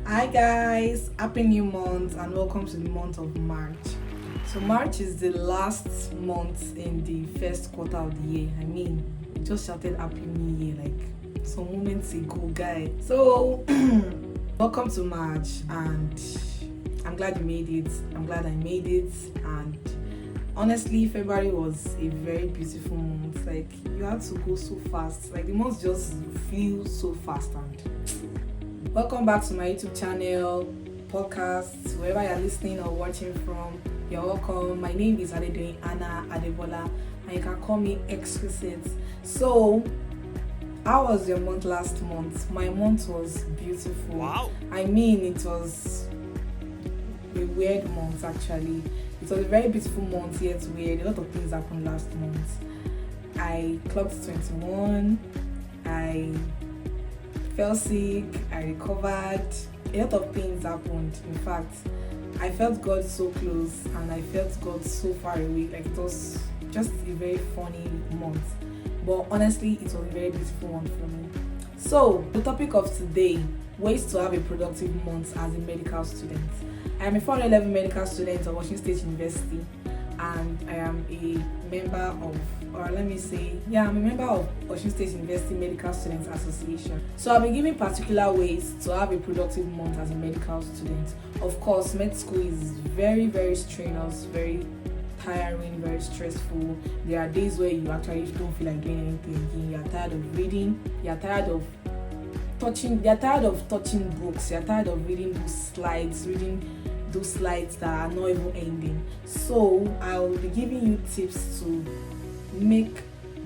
Hi guys, happy new month and welcome to the month of March. So March is the last month in the first quarter of the year. We just shouted happy new year like some moments ago, guys. So welcome to March and I'm glad you made it. I'm glad I made it, and honestly February was a very beautiful month. Like you had to go so fast. Like the month just flew so fast. And welcome back to my YouTube channel, podcast, wherever you're listening or watching from. You're welcome. My name is Anna Adebola, and you can call me Exquisite. So, how was your month last month? My month was beautiful. Wow. It was a weird month actually. It was a very beautiful month yet weird. A lot of things happened last month. I clocked 21. I fell sick. I recovered. A lot of things happened. In fact, I felt God so close and I felt God so far away. Like it was just a very funny month. But honestly, it was a very beautiful one for me. So, the topic of today, ways to have a productive month as a medical student. I am a 411 medical student of Washington State University, and I am a member of, I'm a member of Washington State University Medical Students Association. So I'll be giving particular ways to have a productive month as a medical student. Of course, med school is very, very strenuous, very tiring, very stressful. There are days where you actually don't feel like doing anything again. You're tired of reading, you're tired of touching books, you're tired of reading those slides that are not even ending. So I'll be giving you tips to make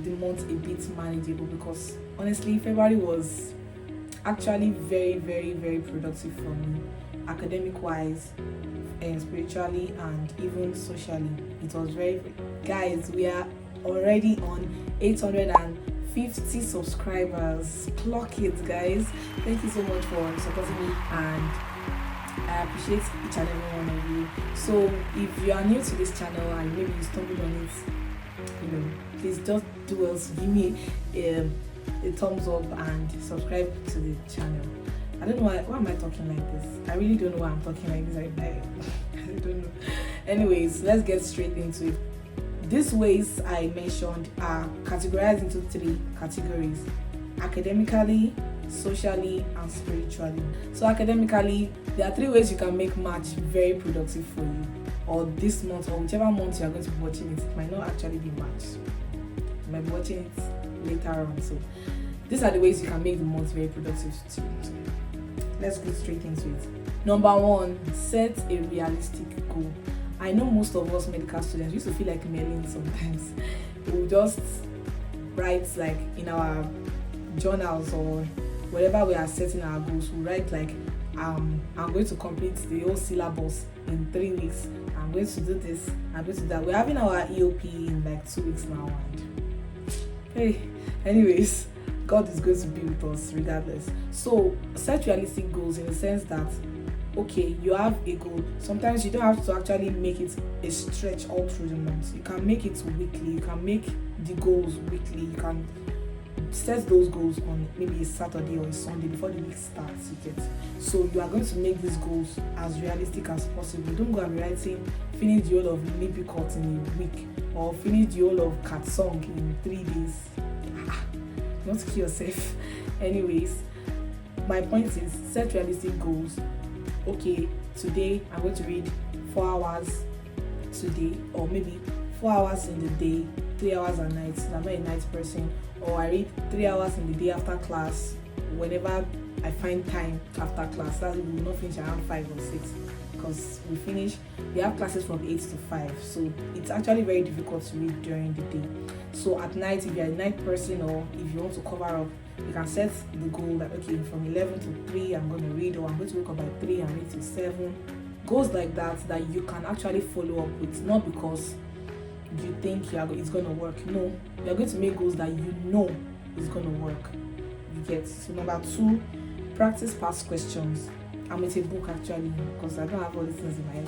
the month a bit manageable, because honestly February was actually very, very, very productive for me, academic wise and spiritually and even socially. It was very, guys, we are already on 850 subscribers. Clock it, guys. Thank you so much for supporting me, and I appreciate each and every one of you. So if you are new to this channel and maybe you stumbled on it, please just do well to give me a thumbs up and subscribe to the channel. I don't know why am I talking like this. I really don't know why I'm talking like this. I don't know. Anyways, let's get straight into it. These ways I mentioned are categorized into 3 categories: academically, socially, and spiritually. So academically, there are 3 ways you can make March very productive for you, or this month, or whichever month you are going to be watching it. It might not actually be March. You might be watching it later on. So these are the ways you can make the month very productive to you. So let's go straight into it. Number 1, set a realistic goal. I know most of us medical students used to feel like mailing sometimes. We'll just write like in our journals or wherever we are setting our goals, we write like I'm going to complete the whole syllabus in 3 weeks. I'm going to do this, I'm going to do that. We're having our EOP in like 2 weeks now, and anyways, God is going to be with us regardless. So set realistic goals in the sense that, okay, you have a goal. Sometimes you don't have to actually make it a stretch all through the month. You can make it weekly. You can make the goals weekly. You can set those goals on maybe a Saturday or a Sunday before the week starts. You get. So you are going to make these goals as realistic as possible. Don't go and be writing finish the whole of Lipicot in a week, or finish the whole of Cat Song in 3 days. Don't kill yourself. Anyways, my point is, set realistic goals. Okay, today I'm going to read 4 hours today, or maybe 4 hours in the day, 3 hours at night. I'm not a night person. Or I read 3 hours in the day after class, whenever I find time after class. That we will not finish around 5 or 6, because we have classes from 8 to 5, so it's actually very difficult to read during the day. So at night, if you're a night person, or if you want to cover up, you can set the goal that, okay, from 11 to 3 I'm going to read, or I'm going to wake up by 3 and read till 7. Goals like that you can actually follow up with, not because you think it's going to work. No, you're going to make goals that you know is going to work. You get. So number 2, practice past questions. I'm with a book actually, because I don't have all these things in my head.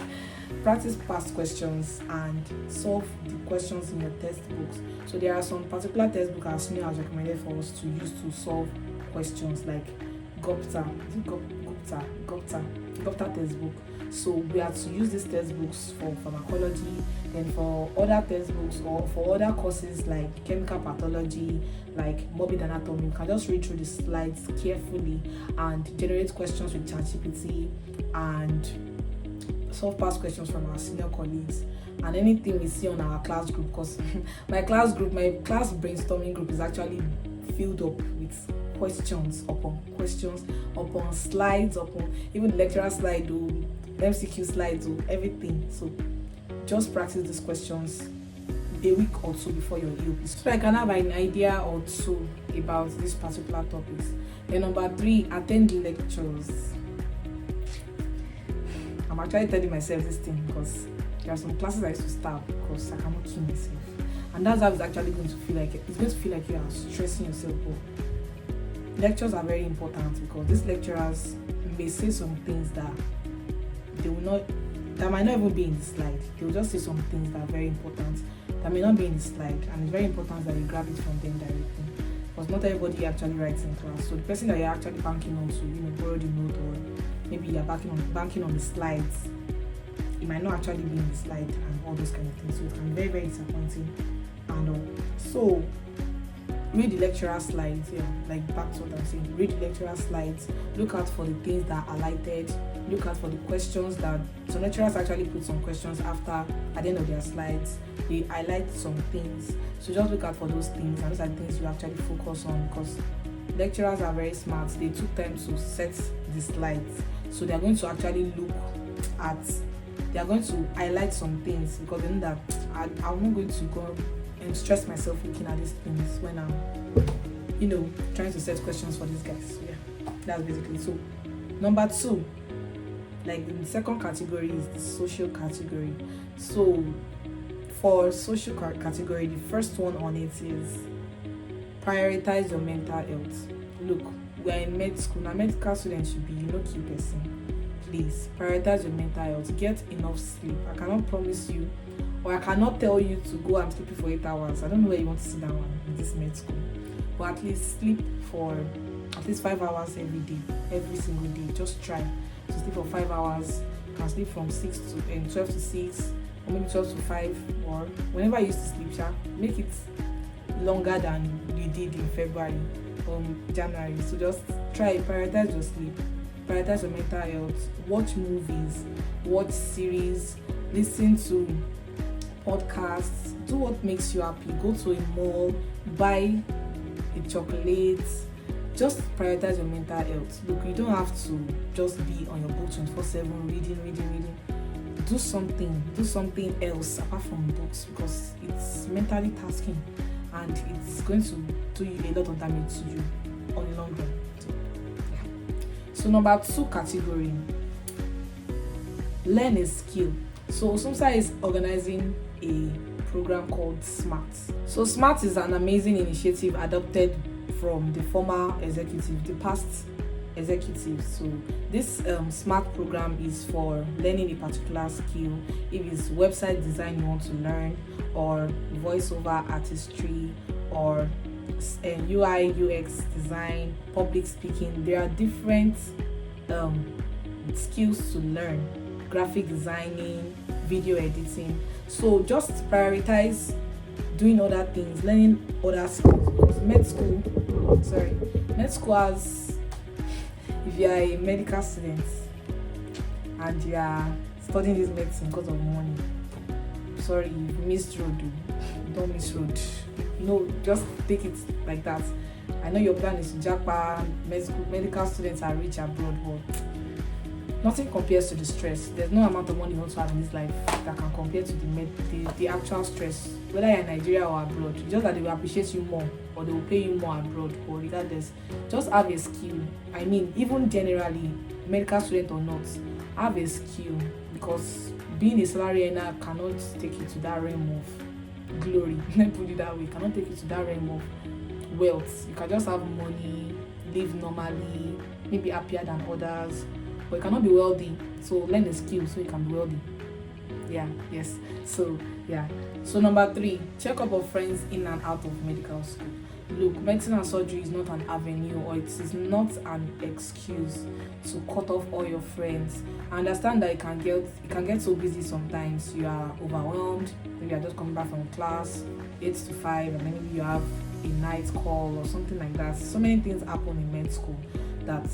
Practice past questions and solve the questions in your textbooks. So there are some particular textbooks as SNU has recommended for us to use to solve questions, like GOPTA. Is it Gupta textbook. So we had to use these textbooks for pharmacology, then for other textbooks or for other courses like chemical pathology, like morbid anatomy. You can just read through the slides carefully and generate questions with ChatGPT and solve past questions from our senior colleagues and anything we see on our class group, because my class brainstorming group is actually filled up with questions upon slides, upon even the lecturer slide or MCQ slides or everything. So just practice these questions a week or two before your EOP, so I can have an idea or two about these particular topics. Then number 3, attend lectures. I'm actually telling myself this thing because there are some classes I used to start because I cannot kill myself, and that's how it's actually going to feel like. It's going to feel like you are stressing yourself out. Lectures are very important because these lecturers may say some things that might not even be in the slide. They will just say some things that are very important that may not be in the slide, and it's very important that you grab it from them directly, because not everybody actually writes in class. So the person that you're actually banking on to, borrow the note, or maybe you're banking on the slides, it might not actually be in the slide and all those kind of things. So it can be very, very disappointing. And so read the lecturer slides. Like back to what I'm saying, read the lecturer slides, look out for the things that are highlighted, look out for the questions that some lecturers actually put some questions at the end of their slides. They highlight some things, so just look out for those things, and those are the things you actually focus on, because lecturers are very smart. They took time to set the slides, so they are going to actually they are going to highlight some things, because they know that I'm not going to go and stress myself looking at these things when I'm trying to set questions for these guys. So yeah, that's basically. So number 2, like the second category, is the social category. So for social category, the first one on it is prioritize your mental health. Look, we are in med school. Now medical students should be key person. Please prioritize your mental health. Get enough sleep. I cannot promise you, or I cannot tell you to go and sleep for 8 hours. I don't know where you want to sit down in this med school, but at least sleep for at least 5 hours every day, every single day. Just try to sleep for 5 hours. You can sleep from 12 to 6, or maybe 12 to 5, or whenever you used to sleep. Make it longer than you did in February or January. So just try, prioritize your sleep, prioritize your mental health, watch movies, watch series, listen to podcasts, do what makes you happy, go to a mall, buy a chocolate. Just prioritize your mental health. Look, you don't have to just be on your book 24/7 reading. Do something else apart from books, because it's mentally tasking and it's going to do you a lot of damage to you on the long run. So number 2 category, learn a skill. So SUMSA is organizing a program called SMART. So SMART is an amazing initiative adopted from the former executive, the past executive. So this SMART program is for learning a particular skill. If it's website design you want to learn, or voiceover artistry, or UI UX design, public speaking, there are different skills to learn, graphic designing, video editing. So just prioritize doing other things, learning other skills, because med school has, if you are a medical student and you are studying this medicine because of money, sorry, you missed road. Don't miss road. Just take it like that. I know your plan is to jackpot. Medical students are rich abroad, but nothing compares to the stress. There's no amount of money you want to have in this life that can compare to the actual stress, whether you're in Nigeria or abroad. Just that they will appreciate you more, or they will pay you more abroad, or regardless, just have a skill. I mean, even generally, medical student or not, have a skill, because being a salary earner cannot take you to that realm of glory. Let me put it that way. Cannot take you to that realm of wealth. You can just have money, live normally, maybe happier than others, but you cannot be wealthy. So learn a skill so you can be wealthy. So number 3, check up on friends in and out of medical school. Look, medicine and surgery is not an avenue, or it is not an excuse to cut off all your friends. I understand that it can get so busy sometimes. You are overwhelmed. Maybe you're just coming back from class, 8 to 5, and then maybe you have a night call or something like that. So many things happen in med school that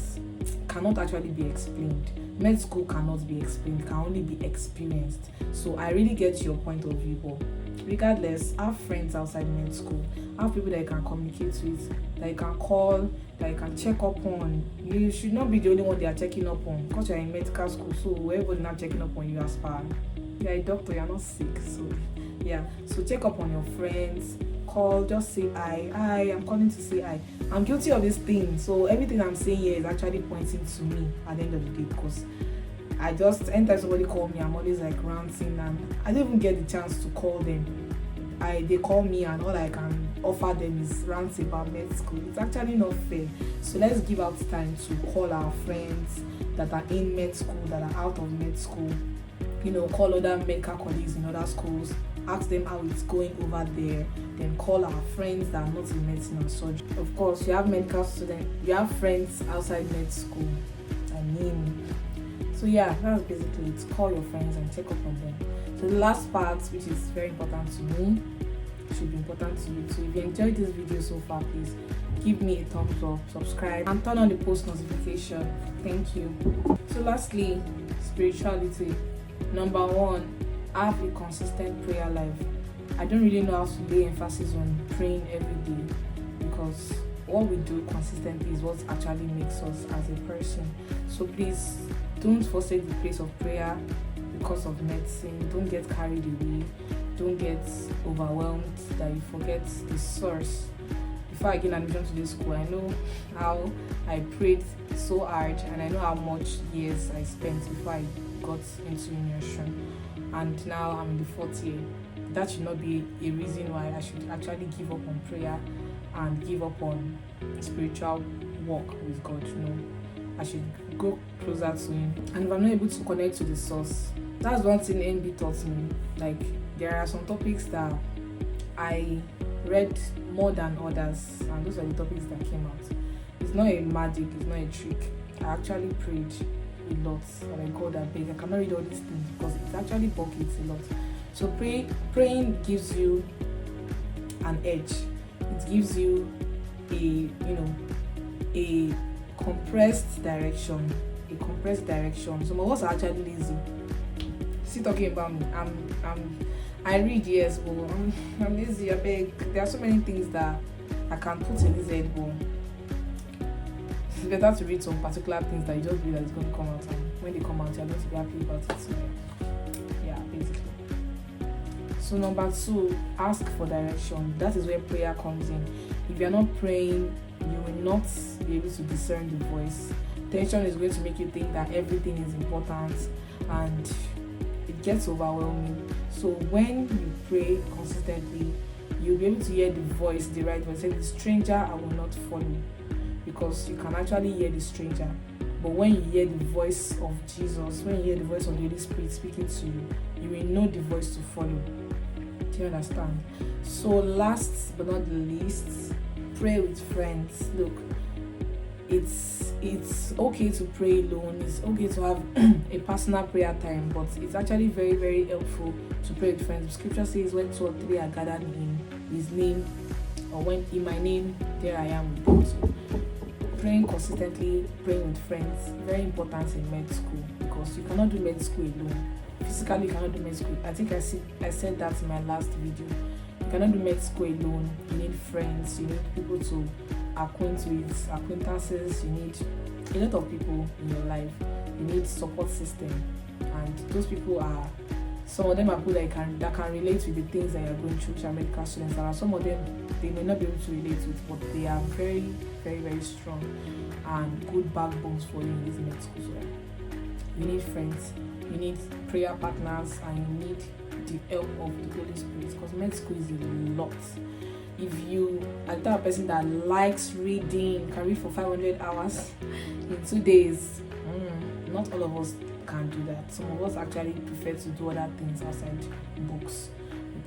cannot actually be explained. Med school cannot be explained, can only be experienced. So I really get your point of view, but regardless, have friends outside med school. Have people that you can communicate with, that you can call, that you can check up on. You should not be the only one they are checking up on, because you're in medical school, so everybody not checking up on you as far. You're a doctor, you're not sick, so yeah. So check up on your friends, call, just say hi, I'm calling to say hi. I'm guilty of this thing, so everything I'm saying here is actually pointing to me at the end of the day, because anytime somebody call me, I'm always like ranting, and I don't even get the chance to call them. They call me, and all I can offer them is rants about med school. It's actually not fair. So let's give out time to call our friends that are in med school, that are out of med school. Call other medical colleagues in other schools, ask them how it's going over there, then call our friends that are not in medicine and surgery. Of course, you have medical students, you have friends outside med school. So yeah, that's basically it. Call your friends and check up on them. So the last part, which is very important to me, should be important to you too. If you enjoyed this video so far, please give me a thumbs up, subscribe, and turn on the post notification. Thank you. So lastly, spirituality. Number 1, have a consistent prayer life. I don't really know how to lay emphasis on praying every day, because what we do consistently is what actually makes us as a person. So please don't forsake the place of prayer because of medicine. Don't get carried away. Don't get overwhelmed that you forget the source. Before I gained admission to this school, I know how I prayed so hard, and I know how much years I spent before I got into immersion. And now I'm in the 4th year. That should not be a reason why I should actually give up on prayer and give up on spiritual walk with God. I should go closer to Him. And if I'm not able to connect to the source, that's one thing NB taught me. Like, there are some topics that I read more than others, and those are the topics that came out. It's not a magic, it's not a trick. I actually prayed a lot, and I God, I beg, I cannot read all these things because it's actually buckets a lot. So praying gives you an edge. It gives you a compressed direction. Some of us are actually lazy. Still talking about me. I read, yes, but I'm lazy. I beg. There are so many things that I can put in this head, but it's better to read some particular things that you just realize it's going to come out, and when they come out, you're going to be happy about it. So, yeah, basically. So number 2, ask for direction. That is where prayer comes in. If you're not praying, you will not be able to discern the voice. Tension is going to make you think that everything is important, and it gets overwhelming. So when you pray consistently, you'll be able to hear the voice, the right voice. Say, the stranger I will not follow, because you can actually hear the stranger. But when you hear the voice of Jesus, when you hear the voice of the Holy Spirit speaking to you, you will know the voice to follow. Do you understand? So last but not the least, pray with friends. Look, it's okay to pray alone. It's okay to have a personal prayer time, but it's actually very, very helpful to pray with friends. Scripture says, when 2 or 3 are gathered in His name, or when in my name, there I am with them. So praying consistently, praying with friends, very important in med school, because you cannot do med school alone. Physically, you cannot do med school. I think I said that in my last video. You cannot do med school alone. You need friends. You need people to acquaint with, acquaintances. You need a lot of people in your life. You need support system, and those people are, some of them are people that can relate with the things that you're going through, which are medical students. There are some of them they may not be able to relate with, but they are very, very, very strong and good backbones for you in this med school. So you need friends, you need prayer partners, and you need the help of the Holy Spirit, because med school is a lot. If you are the type of person that likes reading, can read for 500 hours in 2 days, not all of us can do that. Some of us actually prefer to do other things outside books.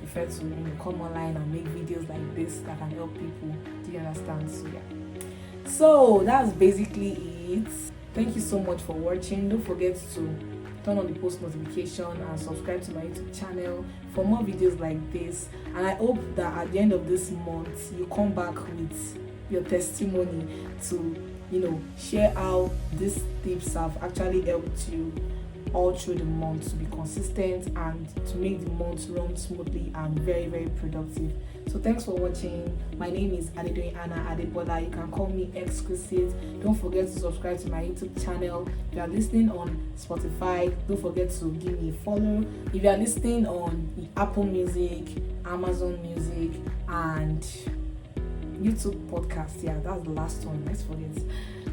We prefer to come online and make videos like this that can help people. Do you understand? So yeah. So that's basically it. Thank you so much for watching. Don't forget to turn on the post notification and subscribe to my YouTube channel for more videos like this. And I hope that at the end of this month you come back with your testimony to share how these tips have actually helped you all through the month to be consistent and to make the month run smoothly and very, very productive. So thanks for watching. My name is Anna Adebola. You can call me Exquisite. Don't forget to subscribe to my YouTube channel. If you are listening on Spotify, don't forget to give me a follow. If you are listening on Apple Music, Amazon Music, and YouTube podcast, yeah, that's the last one, let's forget.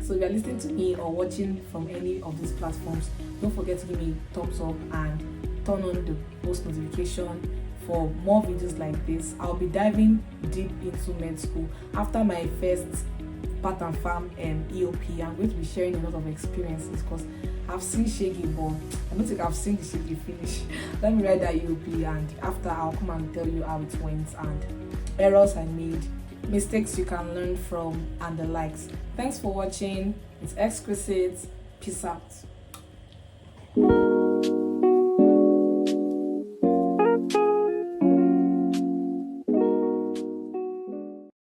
So if you're listening to me or watching from any of these platforms, don't forget to give me a thumbs up and turn on the post notification for more videos like this. I'll be diving deep into med school after my first part and farm EOP. I'm going to be sharing a lot of experiences because I've seen shaky, but I don't think I've seen the shaky finish. Let me write that EOP, and after I'll come and tell you how it went and errors I made, mistakes you can learn from, and the likes. Thanks for watching. It's Exquisite. Peace out.